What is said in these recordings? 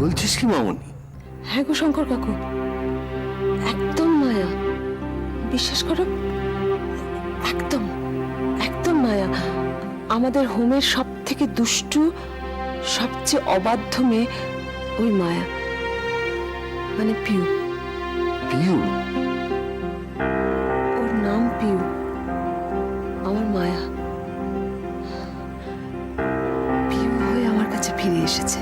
বলছিস কি মামনি? হ্যাঁ গো শঙ্কর কাকু, একদম মায়া, বিশ্বাস করো, একদম একদম মায়া। আমাদের হোমের সব থেকে দুষ্টু, সবচেয়ে অবাধ্য মেয়ে ওই মায়া, মানে পিউ। পিউ? ওর নাম পিউ, আমার মায়া। পিউ হয়ে আমার কাছে ফিরে এসেছে।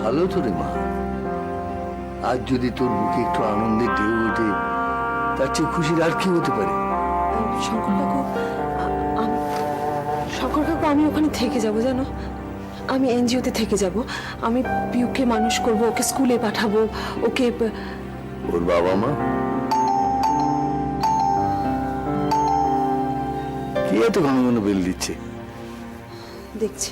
ভালো তো রে মা। আজ যদি তোর মুখে একটু আনন্দের ঢেউ ওঠে, তার চেয়ে খুশির আর কি হতে পারে? শঙ্কর কাকু, শঙ্কর কাকু, আমি ওখানে থেকে যাব জানো, আমি এনজিওতে থেকে যাব। আমি পিউকে মানুষ করব, ওকে স্কুলে পাঠাবো, ওকে। ওর বাবা মা কি এত ঘন ঘন বেল দিচ্ছে? দেখছি।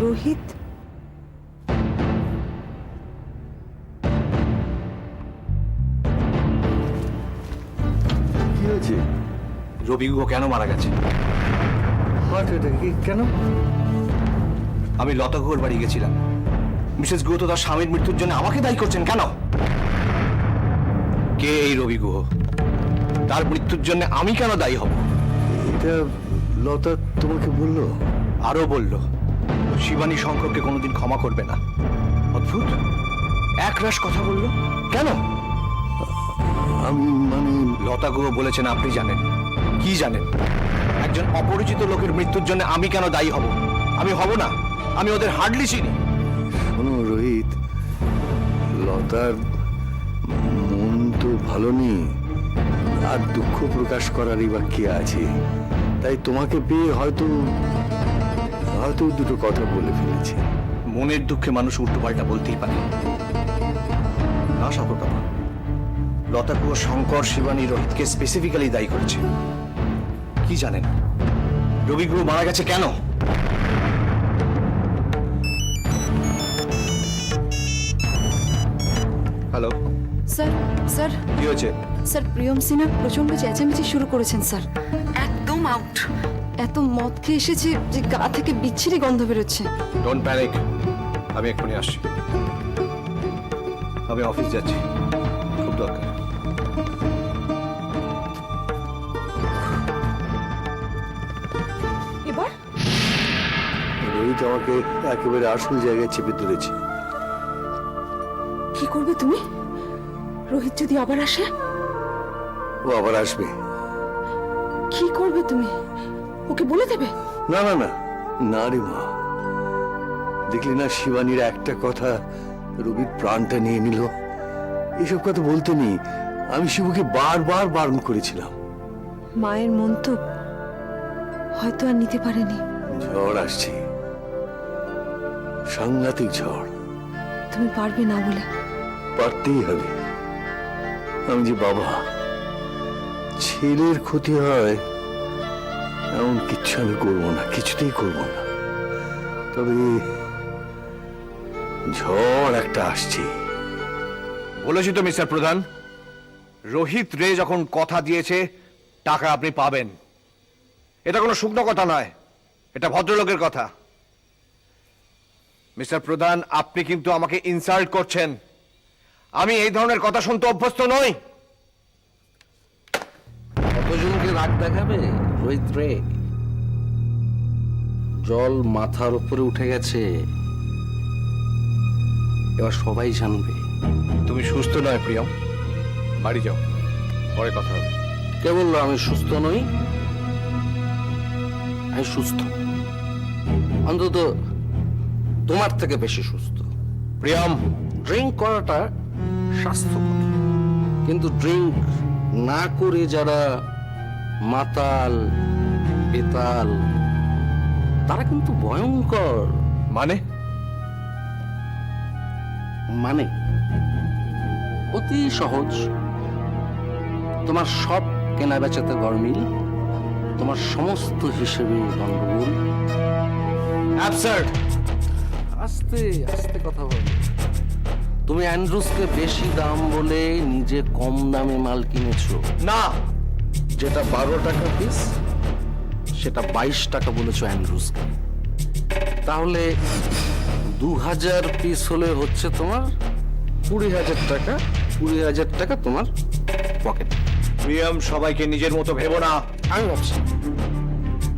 রোহিত, কি হয়েছে? রবি গুহ কেন মারা গেছে? কেন? আমি লতা গুহর বাড়ি গেছিলাম। মিসেস গুহ তো তার স্বামীর মৃত্যুর জন্য আমাকে দায়ী করছেন কেন? কে এই রবি গুহ? তার মৃত্যুর জন্য আমি কেন দায়ী হব? এটা লতা তোমাকে বললো? আরো বলল শিবানী শঙ্করকে কোনোদিন ক্ষমা করবে না। অদ্ভুত, একরাশ কথা বলল কেন? আমি মানে লতা গুহ বলেছেন আপনি জানেন। কি জানেন? একজন অপরিচিত লোকের মৃত্যুর জন্য আমি কেন দায়ী হব? আমি হব না, আমি ওদের হার্ডলি চিনি। শোনো রোহিত, লতার মন তো ভালো নেই, আর দুঃখ প্রকাশ করারই বা কে আছে? তাই তোমাকে পেয়ে হয়তো হয়তো দুটো কথা বলে ফেলেছে। মনের দুঃখে মানুষ উল্টো পাল্টা বলতেই পারে না শঙ্কর। লতা গুহ শঙ্কর, শিবানী, রোহিতকে স্পেসিফিক্যালি দায়ী করেছে। কি জানেন রবি গুহ মারা গেছে কেন? হ্যালো স্যার, স্যার, কি হয়েছে? স্যার, প্রিয়ম সিনহা প্রচন্ড চেঁচামেচি শুরু করেছেন স্যার। একদম আউট। এত মদ খেয়ে এসেছে যে গা থেকে বিচ্ছিরি গন্ধ বেরোচ্ছে। ডোন্ট প্যানিক, আমি এক্ষুনি আসছি। আমি অফিস যাচ্ছি, খুব দরকার। এবার রোহিত আমাকে একেবারে আসল জায়গায় চেপে ধরেছে। কি করবে তুমি? রোহিত যদি আবার আসে? ও আবার আসবে? কি করবে তুমি? ওকে বলে দেবে? না না না, না রে মা। দেখলি না শিবানীর একটা কথা রবির প্রাণটা নিয়ে নিল। এসব কথা বলতে নেই, আমি শিবুকে বারবার বারণ করেছিলাম। মায়ের মন তো হয়তো আর নিতে পারেনি। ঝড় আসছে, সাংঘাতিক ঝড়। তুমি পারবে না বলে? পারতেই হবে। আমি যে বাবা, ছেলের ক্ষতি হয় এমন কিচ্ছু আমি করবো না, কিছুতেই করবো না। তবে ঝড় একটা আসছে। বলেছি তো মিস্টার প্রধান, রোহিত রে যখন কথা দিয়েছে টাকা আপনি পাবেন। এটা কোনো শুকনো কথা নয়, এটা ভদ্রলোকের কথা। মিস্টার প্রধান, আপনি কিন্তু আমাকে ইনসাল্ট করছেন। আমি এই ধরনের কথা শুনতে অভ্যস্ত নই। কতজনকে রাগ দেখাবে রোহিত রে? জল মাথার উপরে উঠে গেছে, এবার সবাই জানবে। তুমি সুস্থ নয় প্রিয়ম, বাড়ি যাও, পরে কথা হবে। কে বললো আমি সুস্থ নই? আমি সুস্থ, অন্তত তোমার থেকে বেশি সুস্থ। প্রিয়ম, ড্রিঙ্ক করাটা স্বাস্থ্যকর, কিন্তু ড্রিঙ্ক না করে যারা মাতাল বেতাল তারা কিন্তু ভয়ঙ্কর। মানে? মানে অতি সহজ। তোমার সব কেনা বেচাতে গরমিল, তোমার সমস্ত হিসেবে গন্ডগোল। অ্যাবসার্ড। আস্তে আস্তে কথা বল। তুমি অ্যান্ড্রুসকে বেশি দাম বলে নিজে কম দামে মাল কিনেছো। না, যেটা 12 টাকা পিস সেটা 22 টাকা বলেছো অ্যান্ড্রুসকে। তাহলে 2000 পিস হলে হচ্ছে তোমার 20,000 টাকা। 20,000 টাকা তোমার পকেট। প্রিয়ম, সবাইকে নিজের মতো ভেবো না। আমি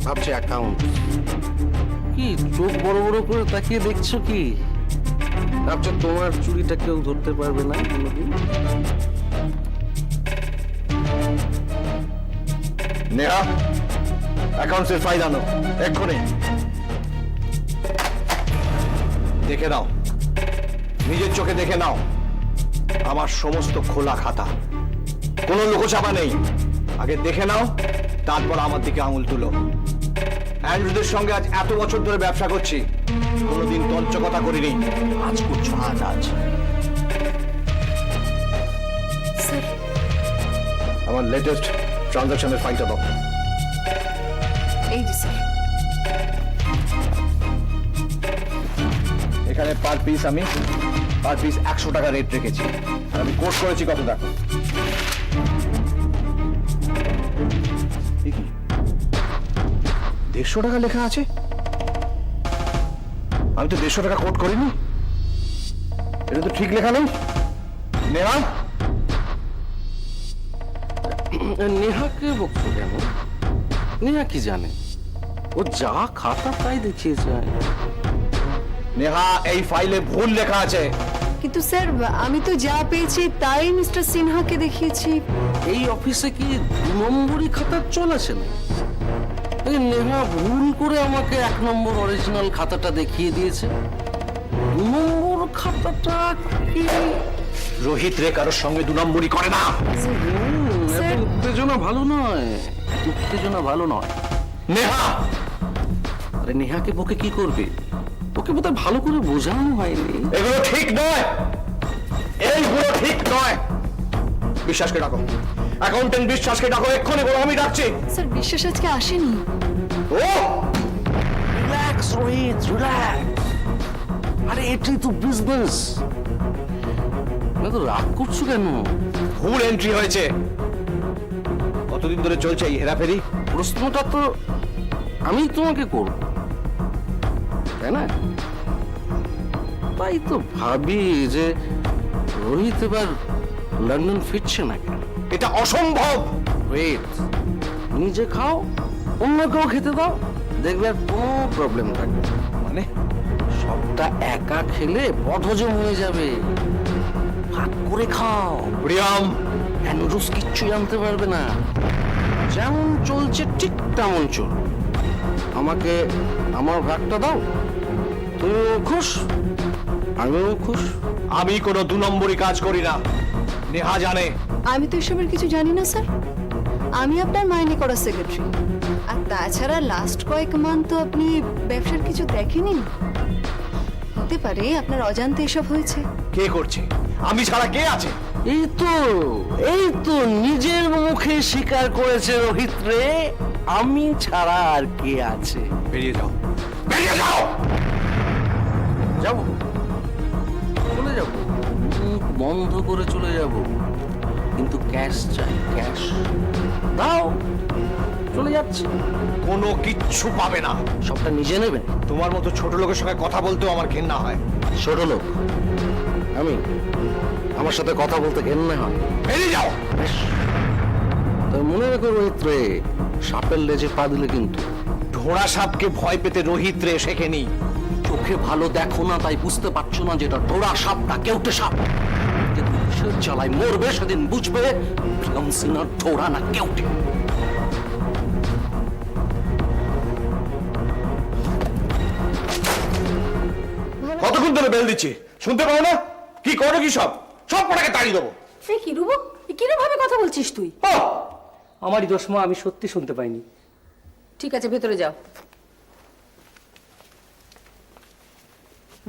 ভাবছি অ্যাকাউন্ট। কি চোখ বড় বড় করে তাকিয়ে দেখছো কি? ভাবছো তোমার চুরিটা কেউ ধরতে পারবে না কোনোদিন? নেহা, অ্যাকাউন্টসের ফাইল আনো এক্ষুনি। দেখে নাও, নিজের চোখে দেখে নাও। আমার সমস্ত খোলা খাতা, কোনো লোকচাপা নেই। আগে দেখে নাও, তারপর আমার দিকে আঙুল তুলো। অ্যান্ড্রুদের সঙ্গে আজ এত বছর ধরে ব্যবসা করছি, কোনোদিন তঞ্চকতা করিনি। আজ করছো, আজ। স্যার, আমার লেটেস্ট ট্রানজাকশনের ফাইলটা দাও। এই যে স্যার। এখানে পার পিস 100 টাকা রেট রেখেছি, আর আমি কোট করেছি কত দেখো। এ কি 150 টাকা লেখা আছে? আমি তো 150 টাকা কোট করিনি। এটা তো ঠিক লেখা নেই। নেহা, নেহাকে বকছো কেন? নেহা কি জানে? ও যা খাতা তাই দেখিয়েছে। নেহা, এই ফাইলে ভুল লেখা আছে। কিন্তু স্যার, আমি তো যা পেয়েছি তাই মিস্টার সিনহাকে দেখিয়েছি। এই অফিসে কি 2 নম্বরই খাতার চল আছে না? এই নেহা ভুল করে আমাকে 1 নম্বর অরিজিনাল খাতাটা দেখিয়ে দিয়েছে। 2 নম্বর খাতাটা কি? রোহিত রে কারোর সঙ্গে 2 নম্বরই করে না। এত উত্তেজনা ভালো নয়, এত উত্তেজনা ভালো নয়। নেহা, আরে নেহাকে বকে কি করবে? ওকে বোধহয় ভালো করে বোঝানো হয়নি। এগুলো ঠিক নয়, এইগুলো ঠিক নয়। বিশ্বাসকে ডাকো, অ্যাকাউন্টেন্ট বিশ্বাসকে ডাকো এক্ষুনি। বলো আমি ডাকছি। স্যার, বিশ্বাস আজকে আসেনি। ও রিল্যাক্স রোহিত, রিল্যাক্স। আরে এটাই তো বিজনেস। তো রাগ করছো কেন? ভুল এন্ট্রি হয়েছে। কতদিন ধরে চলছে এই হেরাফেরি? প্রশ্নটা তো আমি তোমাকে করব, তাই না? তাই তো ভাবি যে রোহিত এবার লন্ডন ফিরছে না কেন? এটা অসম্ভব। ওয়েট, নিজে খাও, অন্যকেও খেতে দাও, দেখবে আর কোনো প্রবলেম থাকবে না। মানে সবটা একা খেলে বদহজম হয়ে যাবে। ভাগ করে খাও। প্রিয়ম, অ্যান্ড্রুস কিচ্ছু জানতে পারবে না। যেমন চলছে ঠিক তেমন চল। আমাকে আমার ভাগটা দাও, তুমিও খুশ, আমিও খুশ। আমি কোনো 2 নম্বরই কাজ করি না। নেহা জানে। আমি তো এসবের কিছু জানি না স্যার। আমি আপনার মাইনে করা সেক্রেটারি। আর তাছাড়া লাস্ট কয়েক মান্থ তো আপনি ব্যবসার কিছু দেখেনি। হতে পারে আপনার অজান্তে এসব হয়েছে। কে করছে? আমি ছাড়া কে আছে? এই তো নিজের মুখে স্বীকার করেছে রোহিত রে, আমি ছাড়া আর কে আছে? বেরিয়ে যাও, বেরিয়ে যাও। যাব, চলে যাব, মুখ বন্ধ করে চলে যাব, কিন্তু ক্যাশ চাই, ক্যাশ দাও। চলে যাচ্ছি। কোনো কিচ্ছু পাবে না। সবটা নিজে নেবেন। তোমার মতো ছোট লোকের সঙ্গে কথা বলতেও আমার ঘেন্না হয়। ছোট লোক আমি? আমার সাথে কথা বলতে ঘেন্না হয়? বেরিয়ে যাও। বেশ, তবে মনে রেখো রোহিত রে, সাপের লেজে পা দিলে কিন্তু। ঘোড়া সাপকে ভয় পেতে রোহিত রে শেখেনি। চোখে ভালো দেখো না, তাই বুঝতে পারছো না যেটা ঢোড়া সাপ না কেউটে সাপ। যেদিন সে জ্বালায় মরবে সেদিন বুঝবে প্রিয়ম সিনহার ঢোড়া না কেউটে। কতক্ষণ ধরে বেল দিচ্ছি, শুনতে পাও না? কি করো কি সব? সব কটাকে তাড়িয়ে দেবো। এই কি রুবু, কিরম ভাবে কথা বলছিস তুই? ও, আমারই দোষ মা, আমি সত্যি শুনতে পাইনি। ঠিক আছে, ভেতরে যাও।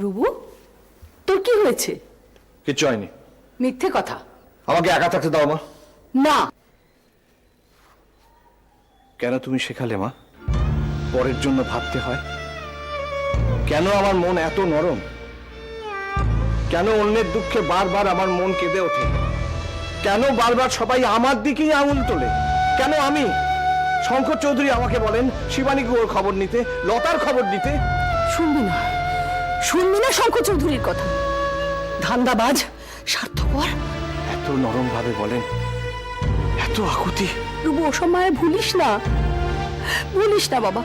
রুবু, তোর কি হয়েছে? কিচ্ছু হয়নি। মিথ্যে কথা। আমাকে একা থাকতে দাও মা। না, কেন তুমি শেখালে মা? পরের জন্য ভাবতে হয়। কেন আমার মন এত নরম? কেন অন্যের দুঃখে বারবার আমার মন কেঁদে ওঠে? কেন বারবার সবাই আমার দিকেই আঙুল তোলে? কেন আমি? শঙ্কর চৌধুরী আমাকে বলেন শিবানী গুহর খবর নিতে, লতার খবর নিতে। শুনবি না শঙ্কর চৌধুরীর কথা। ধান্দাবাজ, স্বার্থপর। এত নরম ভাবে বলেন, এত আকুতি। রুবু, ও সময় ভুলিস না বাবা।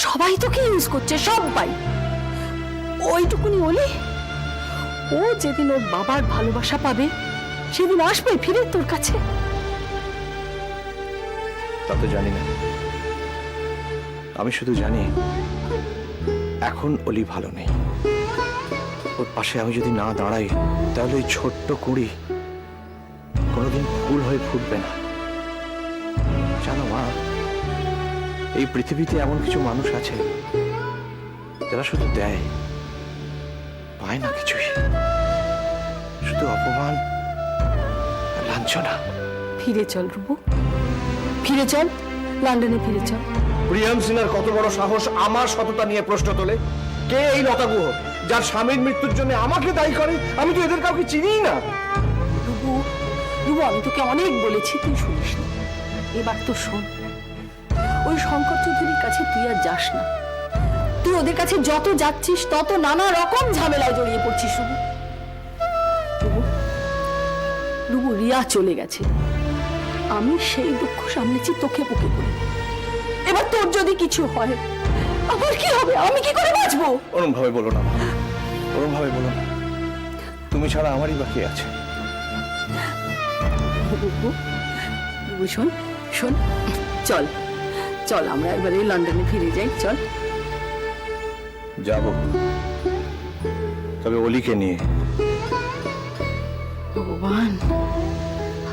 সবাই তোকে ইউজ করছে, সবাই। ওইটুকুনি ওলি, ও যেদিন ওর বাবার ভালোবাসা পাবে সেদিন আসবে ফিরে তোর কাছে। তা তো জানি না, আমি শুধু জানি এখন অলি ভালো নেই। ওর পাশে আমি যদি না দাঁড়াই তাহলে ওই ছোট্ট কুড়ি কোনোদিন ফুল হয়ে ফুটবে না। জানো মা, এই পৃথিবীতে এমন কিছু মানুষ আছে যারা শুধু দেয়, পায় না কিছুই, শুধু অপমান আর লাঞ্ছনা। ফিরে চল রুবু, ফিরে চল, লন্ডনে ফিরে চল। প্রিয়াম সিনহার কত বড় সাহস আমার সততা নিয়ে প্রশ্ন তোলে? কে এই লতা গুহ, যার স্বামীর মৃত্যুর জন্য আমাকে দায়ী করে? আমি তো এদের কাউকে চিনিই না। রুবু, আমি তোকে অনেক বলেছি, তুই শুনিস না। এবার তো শোন, ওই শঙ্কর চৌধুরীর কাছে তুই আর যাস না। তুই ওদের কাছে যত যাচ্ছিস তত নানা রকম ঝামেলায় জড়িয়ে পড়ছিস। রুবু, রিয়া চলে গেছে, আমি সেই দুঃখ সামলেছি তোকে বুকে করে। এবার তোর যদি কিছু হয় আমার কি হবে? আমি কি করে বাঁচবো? ওরম ভাবে বলো না, ওরম ভাবে বলো না। তুমি ছাড়া আমারই বাকি আছে। রুবু, শোন, চল আমরা এবারে লন্ডনে ফিরে যাই, চল। যাব, তবে অলিকে নিয়ে। ভগবান,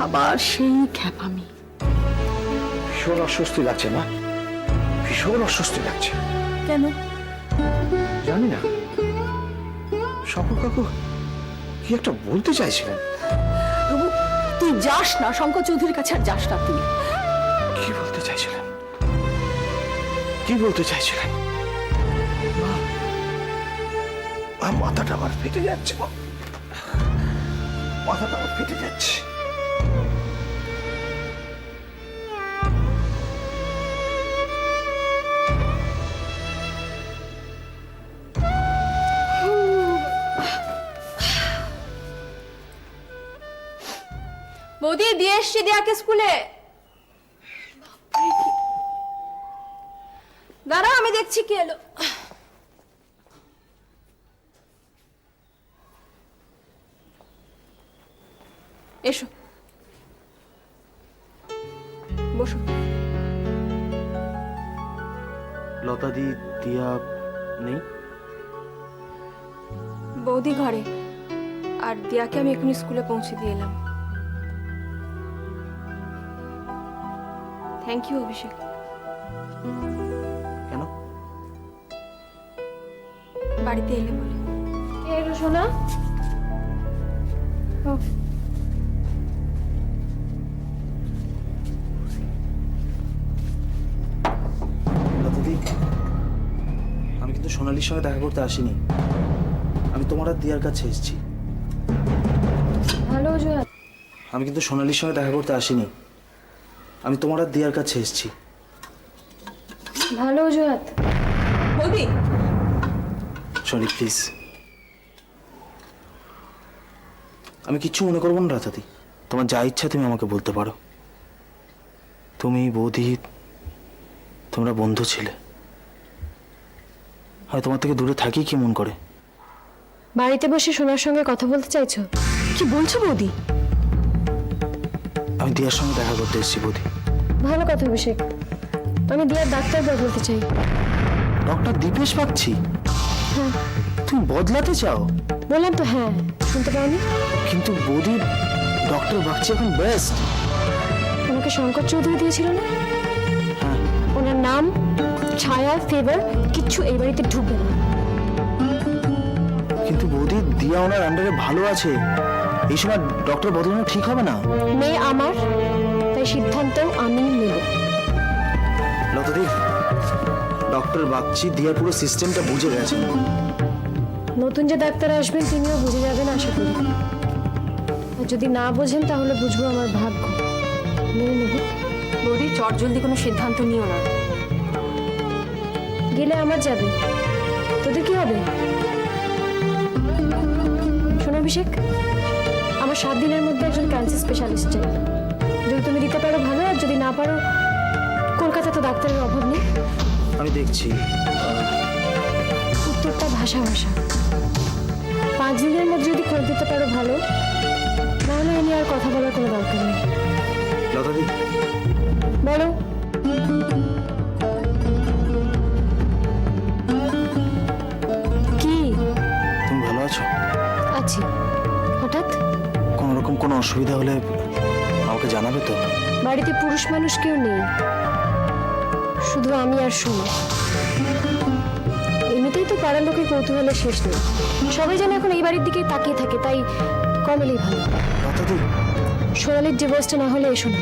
আবার সেই খ্যাপামি। ভীষণ অস্বস্তি লাগছে মা, ভীষণ অস্বস্তি লাগছে। কেন? জানি না, শঙ্কর কাকু কি একটা বলতে চাইছিলেন। রুবু, তুই যাস না শঙ্কর চৌধুরীর কাছে, আর যাস না তুই। কি বলতে চাইছিলেন? কি বলতে চাইছিলেন? মা, মাথাটা আমার ফেটে যাচ্ছে, মাথাটা আমার ফেটে যাচ্ছে। বৌদি, দিয়ে এসছি দিয়াকে স্কুলে। দাঁড়া, আমি দেখছি কি এলো। এসো, বসো। লতাদি, দিয়া নেই? বৌদি ঘরে, আর দিয়াকে আমি এখনই স্কুলে পৌঁছে দিয়ে এলাম। থ্যাংক ইউ অভিষেক। কেন? বাড়িতে এলে বলে। কে এলো সোনা? ও, লতাদি, আমি কিন্তু সোনালির সঙ্গে দেখা করতে আসিনি। আমি তোমার আর দিয়ার কাছে এসেছি। ভালো জয়া। আমি কিন্তু সোনালির সঙ্গে দেখা করতে আসিনি। আমি তোমার আর দিয়ার কাছে এসেছি। ভালো জয়াত। বৌদি, সরি প্লিজ। আমি কিচ্ছু মনে করবো না রাতাদি, তোমার যা ইচ্ছা তুমি আমাকে বলতে পারো। তুমি, বৌদি, তোমরা বন্ধু ছিলে। হয় তোমার থেকে দূরে থাকি কি মন করে। বাড়িতে বসে সোনার সঙ্গে কথা বলতে চাইছো? কি বলছো বৌদি? আমি দিয়ার সঙ্গে দেখা করতে এসেছি বৌদি। ভালো কথা অভিষেক, আমি দিয়ার ডাক্তার বদলাতে চাই। ডক্টর দীপেশ পাচ্ছি? তুমি বদলাতে চাও? বললাম তো, হ্যাঁ, শুনতে পাওনি? কিন্তু বৌদি, ডক্টর বাগচি এখন বেস্ট। আমাকে শঙ্কর চৌধুরী দিয়েছিল না? হ্যাঁ। ওনার নাম, ছায়া, ফেভার কিচ্ছু এই বাড়িতে ঢুকবে না। কিন্তু বৌদি, দিয়া ওনার আন্ডারে ভালো আছে। এই সময় ডক্টর বদলানো ঠিক হবে না। মেয়ে আমার, তাই সিদ্ধান্ত আমি নেব। লতাদি, ডক্টর বাগচি দিয়ার পুরো সিস্টেমটা বুঝে গেছে। নতুন যে ডাক্তার আসবেন তিনিও বুঝে যাবেন আশা করি। আর যদি না বোঝেন তাহলে বুঝবো আমার ভাগ্য। মেনে নেব। বৌদি চট জলদি কোনো সিদ্ধান্ত নিও না। গেলে আমার যাবে, তোদের কি হবে? শোনো অভিষেক, আমার 7 দিনের মধ্যে একজন ক্যান্সার স্পেশালিস্ট চাই। যদি তুমি দিতে পারো ভালো, আর যদি না পারো, কলকাতা তো ডাক্তারের অভাব নেই। আমি দেখছি। উত্তরটা ভাষা ভাষা। 5 দিনের মধ্যে যদি খোঁজ দিতে পারো ভালো, নাহলে এ নিয়ে আর কথা বলার কোনো দরকার নেই। লতাদি, বলো। কি? তুমি ভালো আছো? আছি। হঠাৎ? কোনো রকম কোনো অসুবিধা হলে আমাকে জানাবে তো? বাড়িতে পুরুষ মানুষ কেউ নেই, শুধু আমি আর সোনা। এমনিতেই তো পাড়ার লোকের কৌতূহলের শেষ নেই, সবাই যেন এখন এই বাড়ির দিকেই তাকিয়ে থাকে, তাই কম এলেই ভালো। লতাদি, সোনালির ডিভোর্সটা না হলে এসো না।